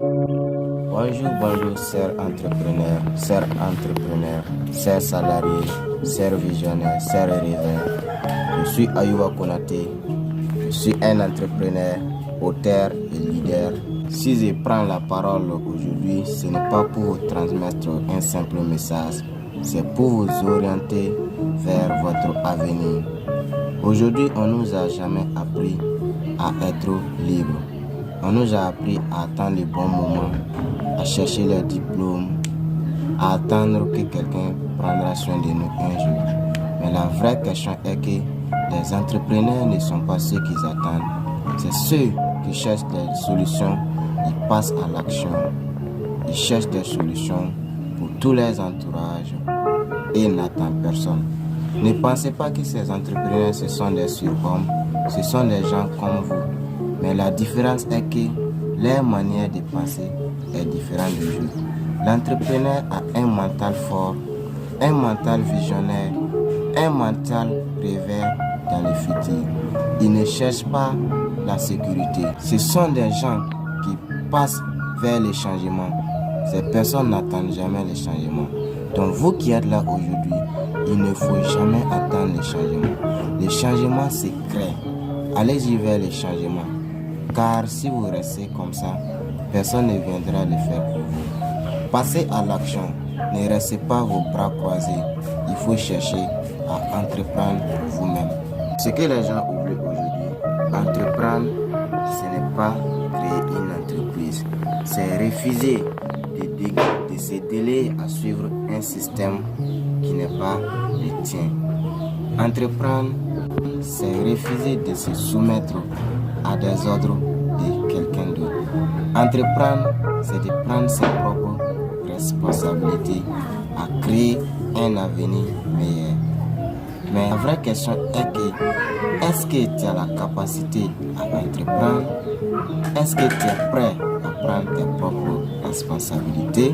Bonjour, chers entrepreneurs, chers salariés, chers visionnaires, chers rêveurs. Je suis Ayouba Konaté, je suis un entrepreneur, auteur et leader. Si je prends la parole aujourd'hui, ce n'est pas pour vous transmettre un simple message, c'est pour vous orienter vers votre avenir. Aujourd'hui, on nous a jamais appris à être libre. On nous a appris à attendre le bon moment, à chercher le diplôme, à attendre que quelqu'un prendra soin de nous un jour. Mais la vraie question est que les entrepreneurs ne sont pas ceux qu'ils attendent. C'est ceux qui cherchent des solutions, ils passent à l'action. Ils cherchent des solutions pour tous les entourages et n'attendent personne. Ne pensez pas que ces entrepreneurs, ce sont des surhommes, ce sont des gens comme vous. Mais la différence est que leur manière de penser est différente de vous. L'entrepreneur a un mental fort, un mental visionnaire, un mental rêveur dans le futur. Il ne cherche pas la sécurité. Ce sont des gens qui passent vers le changement. Ces personnes n'attendent jamais le changement. Donc vous qui êtes là aujourd'hui, il ne faut jamais attendre le changement. Le changement se crée. Allez-y vers le changement. Car si vous restez comme ça, personne ne viendra le faire pour vous. Passez à l'action. Ne restez pas vos bras croisés. Il faut chercher à entreprendre vous-même. Ce que les gens oublient aujourd'hui, entreprendre, ce n'est pas créer une entreprise. C'est refuser de se délayer à suivre un système qui n'est pas le tien. Entreprendre, c'est refuser de se soumettre à des ordres de quelqu'un d'autre. Entreprendre, c'est de prendre ses propres responsabilités à créer un avenir meilleur. Mais la vraie question est que, est-ce que tu as la capacité à entreprendre? Est-ce que tu es prêt à prendre tes propres responsabilités?